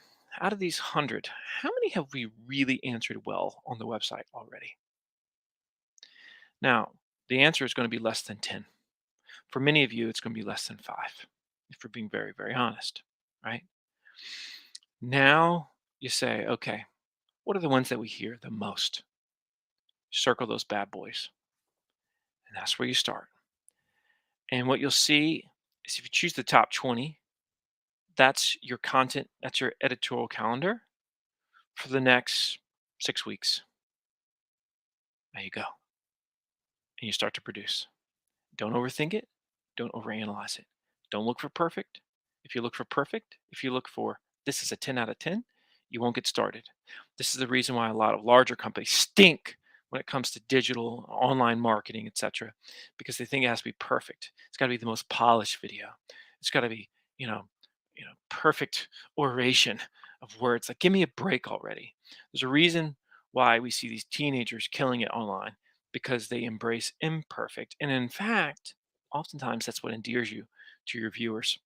out of these 100, how many have we really answered well on the website already? Now, the answer is going to be less than 10. For many of you, it's going to be less than 5, if we're being very, very honest, right? Now you say, okay, what are the ones that we hear the most? Circle those bad boys. And that's where you start. And what you'll see is if you choose the top 20, that's your content, that's your editorial calendar for the next 6 weeks. There you go. And you start to produce. Don't overthink it. Don't overanalyze it. Don't look for perfect. If you look for this is a 10 out of 10, you won't get started. This is the reason why a lot of larger companies stink when it comes to digital, online marketing, etc., because they think it has to be perfect. It's got to be the most polished video. It's got to be, perfect oration of words. Like, give me a break already. There's a reason why we see these teenagers killing it online, because they embrace imperfect. And in fact, oftentimes that's what endears you to your viewers.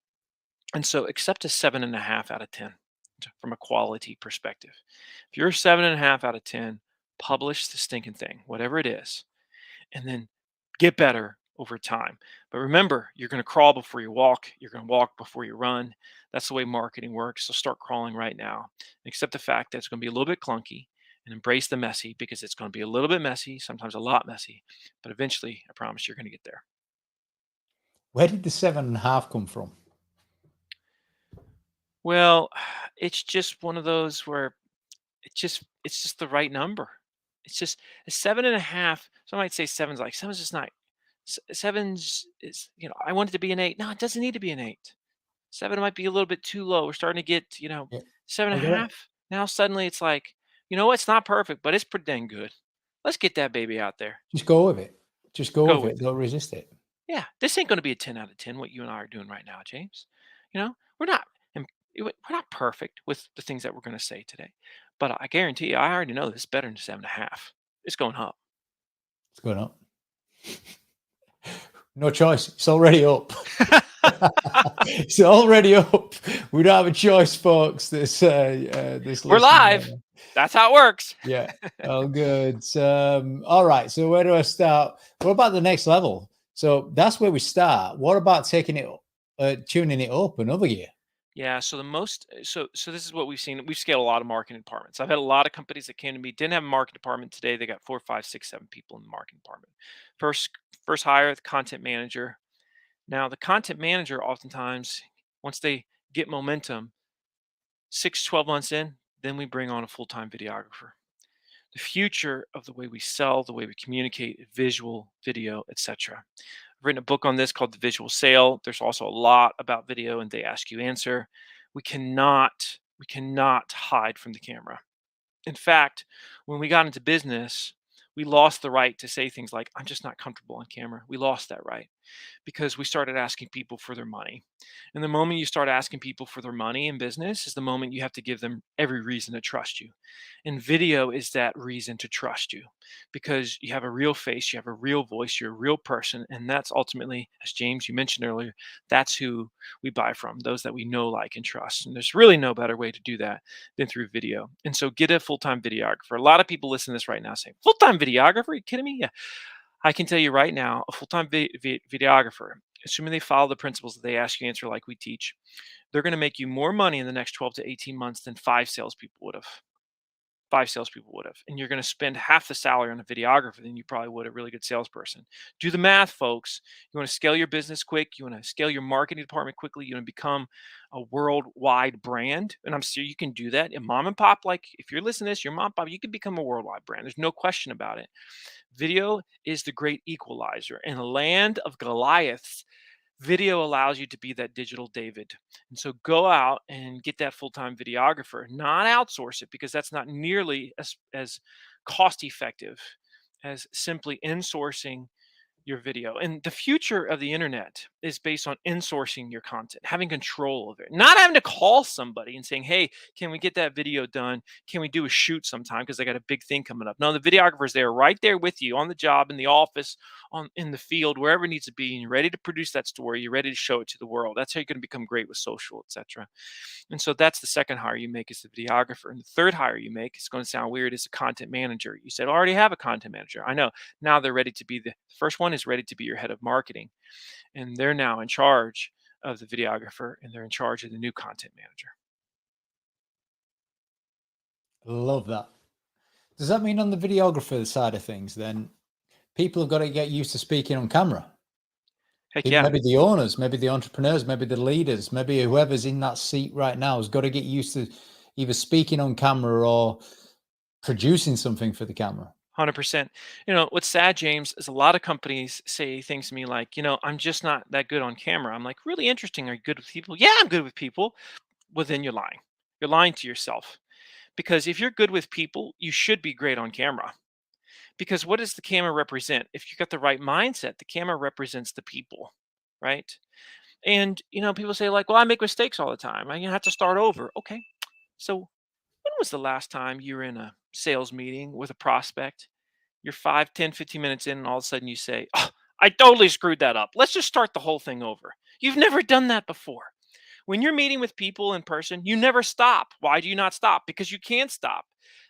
And so accept a 7.5 out of 10 from a quality perspective. If you're a 7.5 out of 10, publish the stinking thing, whatever it is, and then get better over time. But remember, you're going to crawl before you walk. You're going to walk before you run. That's the way marketing works. So start crawling right now. Accept the fact that it's going to be a little bit clunky, and embrace the messy, because it's going to be a little bit messy, sometimes a lot messy. But eventually, I promise you're going to get there. Where did the 7.5 come from? Well, it's just one of those where it's just the right number. It's just a 7.5. Some might say seven's just not. Seven's is, I want it to be an 8. No, it doesn't need to be an 8. 7 might be a little bit too low. We're starting to get, Yeah. 7.5. Now suddenly it's like, it's not perfect, but it's pretty dang good. Let's get that baby out there. Just go with it. Go with with it. Don't resist it. Yeah, this ain't going to be a 10 out of 10. What you and I are doing right now, James. We're not we're not perfect with the things that we're going to say today, but I guarantee you, I already know this is better than 7.5. It's going up. It's going up. No choice. It's already up. It's already up. We don't have a choice, folks. This We're live. That's how it works. Yeah. Oh, good. All right. So where do I start? What about the next level? So that's where we start. What about taking it, tuning it up another gear? Yeah. So so this is what we've seen. We've scaled a lot of marketing departments. I've had a lot of companies that came to me, didn't have a marketing department. Today they got 4, 5, 6, 7 people in the marketing department. First hire, the content manager. Now the content manager, oftentimes, once they get momentum, 6, 12 months in, then we bring on a full-time videographer. The future of the way we sell, the way we communicate, visual, video, etc. I've written a book on this called The Visual Sale. There's also a lot about video and They Ask You Answer. We cannot hide from the camera. In fact, when we got into business, we lost the right to say things like, I'm just not comfortable on camera. We lost that right because we started asking people for their money. And the moment you start asking people for their money in business is the moment you have to give them every reason to trust you. And video is that reason to trust you because you have a real face, you have a real voice, you're a real person. And that's ultimately, as James, you mentioned earlier, that's who we buy from, those that we know, like, and trust. And there's really no better way to do that than through video. And so get a full-time videographer. A lot of people listen to this right now saying, full-time videographer? Are you kidding me? Yeah. I can tell you right now, a full-time videographer, assuming they follow the principles that They Ask You Answer like we teach, they're going to make you more money in the next 12 to 18 months than 5 salespeople would have. 5 salespeople would have. And you're going to spend half the salary on a videographer than you probably would a really good salesperson. Do the math, folks. You want to scale your business quick. You want to scale your marketing department quickly. You want to become a worldwide brand. And I'm sure you can do that. And mom and pop, like if you're listening to this, your mom and pop, you can become a worldwide brand. There's no question about it. Video is the great equalizer. In a land of Goliaths, video allows you to be that digital David. And so go out and get that full-time videographer, not outsource it because that's not nearly as cost effective as simply insourcing your video. And the future of the internet is based on insourcing your content, having control of it, not having to call somebody and saying, hey, can we get that video done? Can we do a shoot sometime? Because I got a big thing coming up. No, the videographer's there right there with you on the job, in the office, in the field, wherever it needs to be. And you're ready to produce that story. You're ready to show it to the world. That's how you're going to become great with social, etc. And so that's the second hire you make, is the videographer. And the third hire you make, it's going to sound weird, is a content manager. You said, I already have a content manager. I know. Now they're ready to be the first one is ready to be your head of marketing. And they're now in charge of the videographer and they're in charge of the new content manager. Love that. Does that mean on the videographer side of things, then people have got to get used to speaking on camera? Heck yeah. Maybe the owners, maybe the entrepreneurs, maybe the leaders, maybe whoever's in that seat right now has got to get used to either speaking on camera or producing something for the camera. 100%. You know, what's sad, James, is a lot of companies say things to me like, I'm just not that good on camera. I'm like, really interesting. Are you good with people? Yeah, I'm good with people. Well, then you're lying. You're lying to yourself. Because if you're good with people, you should be great on camera. Because what does the camera represent? If you got the right mindset, the camera represents the people, right? And people say like, well, I make mistakes all the time. I have to start over. Okay. So when was the last time you were in a sales meeting with a prospect? You're 5, 10, 15 minutes in, and all of a sudden you say, oh, I totally screwed that up. Let's just start the whole thing over. You've never done that before. When you're meeting with people in person, you never stop. Why do you not stop? Because you can't stop.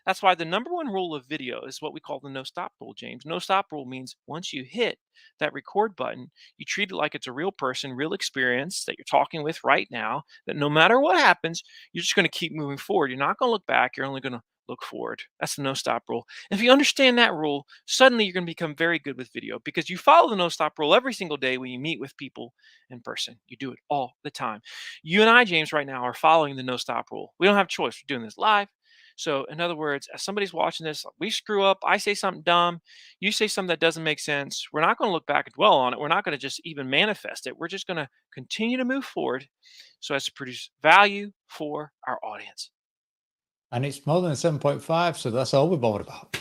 That's why the number one rule of video is what we call the no stop rule, James. No stop rule means once you hit that record button, you treat it like it's a real person, real experience that you're talking with right now, that no matter what happens, you're just going to keep moving forward. You're not going to look back. You're only going to look forward. That's the no stop rule. And if you understand that rule, suddenly you're going to become very good with video because you follow the no stop rule every single day when you meet with people in person. You do it all the time. You and I, James, right now are following the no stop rule. We don't have a choice. We're doing this live. So in other words, as somebody's watching this, we screw up, I say something dumb, you say something that doesn't make sense. We're not going to look back and dwell on it. We're not going to just even manifest it. We're just going to continue to move forward so as to produce value for our audience. And it's more than a 7.5, so that's all we're bothered about.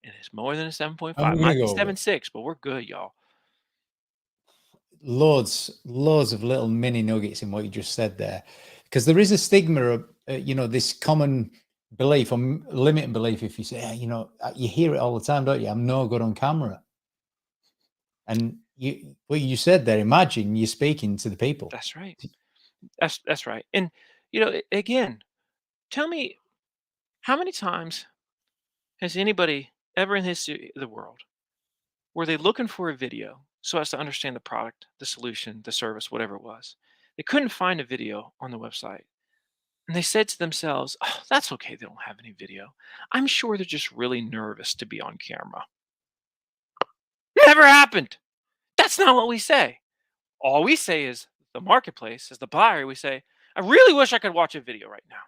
It is more than a 7.5. Might be 7.6, but we're good, y'all. Loads of little mini nuggets in what you just said there, because there is a stigma of this common belief or limiting belief. If you say, you hear it all the time, don't you? I'm no good on camera. And you said there, imagine you're speaking to the people. That's right. That's right. And again, tell me, how many times has anybody ever in the history of the world were they looking for a video so as to understand the product, the solution, the service, whatever it was? They couldn't find a video on the website. And they said to themselves, oh, that's okay. They don't have any video. I'm sure they're just really nervous to be on camera. Never happened. That's not what we say. All we say is the marketplace, as the buyer, we say, I really wish I could watch a video right now.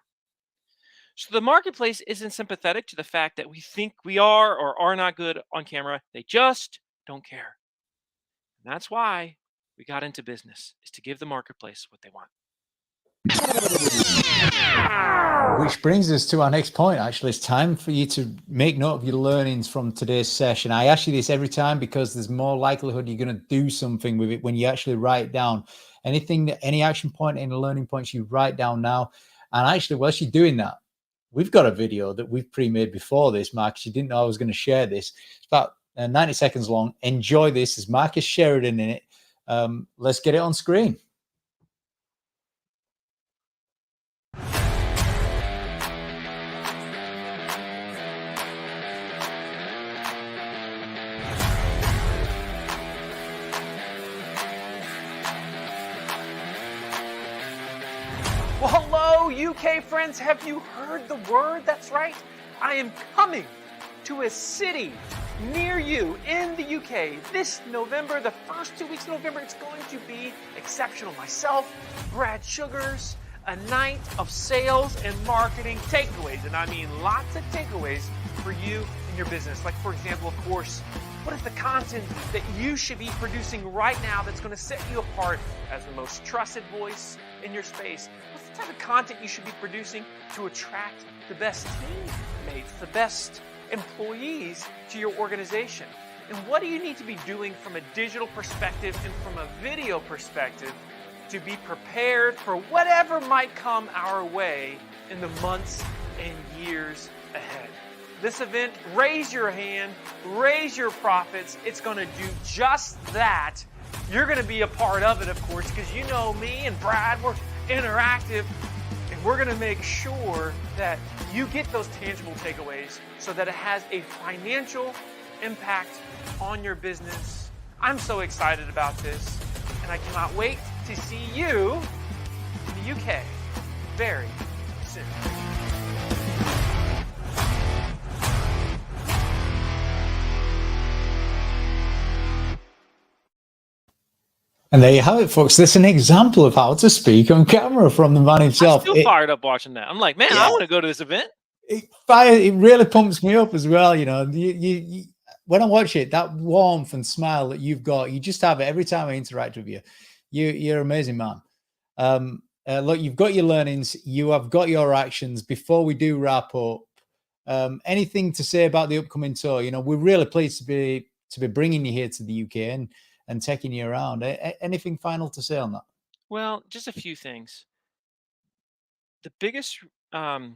So the marketplace isn't sympathetic to the fact that we think we are or are not good on camera. They just don't care. And that's why we got into business, is to give the marketplace what they want. Which brings us to our next point. Actually, it's time for you to make note of your learnings from today's session. I ask you this every time because there's more likelihood you're going to do something with it when you actually write it down. Any action point, any learning points you write down now. And actually, whilst you're doing that, we've got a video that we've pre-made before this, Marcus. You didn't know I was going to share this. It's about 90 seconds long. Enjoy this. There's Marcus Sheridan in it. Let's get it on screen. Well, hello, UK friends. Have you heard the word? That's right. I am coming to a city near you in the UK this November. The first 2 weeks of November, it's going to be exceptional. Myself, Brad Sugars, a night of sales and marketing takeaways. And I mean lots of takeaways for you and your business. Like, for example, of course, what is the content that you should be producing right now that's going to set you apart as the most trusted voice in your space? What's the type of content you should be producing to attract the best teammates, the best employees to your organization? And what do you need to be doing from a digital perspective and from a video perspective to be prepared for whatever might come our way in the months and years ahead? This event, raise your hand, raise your profits. It's going to do just that. You're going to be a part of it, of course, because you know me and Brad, we're interactive, and we're going to make sure that you get those tangible takeaways so that it has a financial impact on your business. I'm so excited about this, and I cannot wait to see you in the UK very soon. And there you have it, folks. This is an example of how to speak on camera from the man himself. I'm still fired up watching that. I'm like, man, I want to go to this event. It really pumps me up as well. You know, you when I watch it, that warmth and smile that you've got, you just have it every time I interact with you. You're an amazing man. Look, you've got your learnings, you have got your actions. Before we do wrap up, anything to say about the upcoming tour? You know, we're really pleased to be bringing you here to the UK and taking you around. Anything final to say on that? Well, just a few things. The biggest, the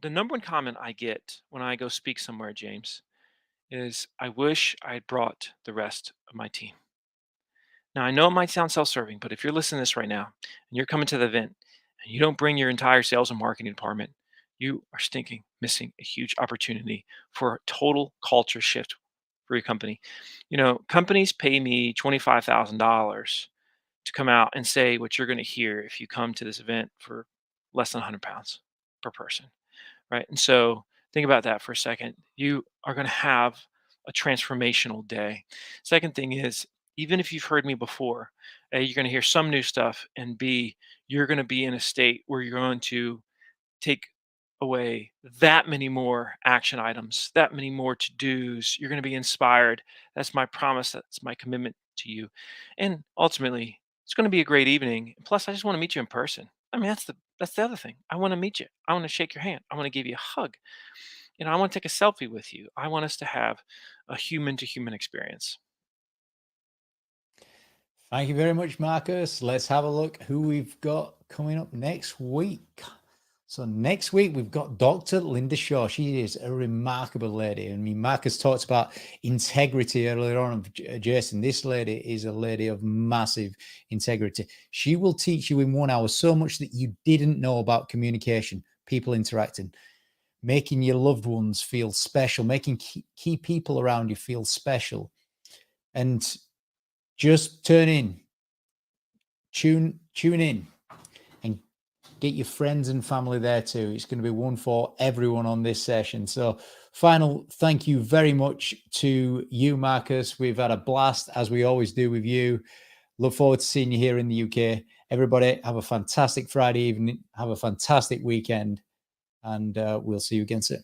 number one comment I get when I go speak somewhere, James, is I wish I had brought the rest of my team. Now, I know it might sound self-serving, but if you're listening to this right now and you're coming to the event and you don't bring your entire sales and marketing department, you are missing a huge opportunity for a total culture shift for your company. You know, companies pay me $25,000 to come out and say what you're going to hear if you come to this event for less than 100 pounds per person, right? And so think about that for a second. You are going to have a transformational day. Second thing is, even if you've heard me before, A, you're going to hear some new stuff, and B, you're going to be in a state where you're going to take away that many more action items, that many more to-dos. You're going to be inspired. That's my promise. That's my commitment to you. And ultimately, it's going to be a great evening. Plus, I just want to meet you in person. I mean, that's the other thing. I want to meet you. I want to shake your hand. I want to give you a hug. You know, I want to take a selfie with you. I want us to have a human-to-human experience. Thank you very much, Marcus. Let's have a look who we've got coming up next week. So next week, we've got Dr. Linda Shaw. She is a remarkable lady. I mean, Marcus talked about integrity earlier on. Jason, this lady is a lady of massive integrity. She will teach you in 1 hour so much that you didn't know about communication, people interacting, making your loved ones feel special, making key people around you feel special. And just tune in, and get your friends and family there too. It's going to be one for everyone on this session. So final thank you very much to you, Marcus. We've had a blast, as we always do with you. Look forward to seeing you here in the UK. Everybody have a fantastic Friday evening. Have a fantastic weekend. And we'll see you again soon.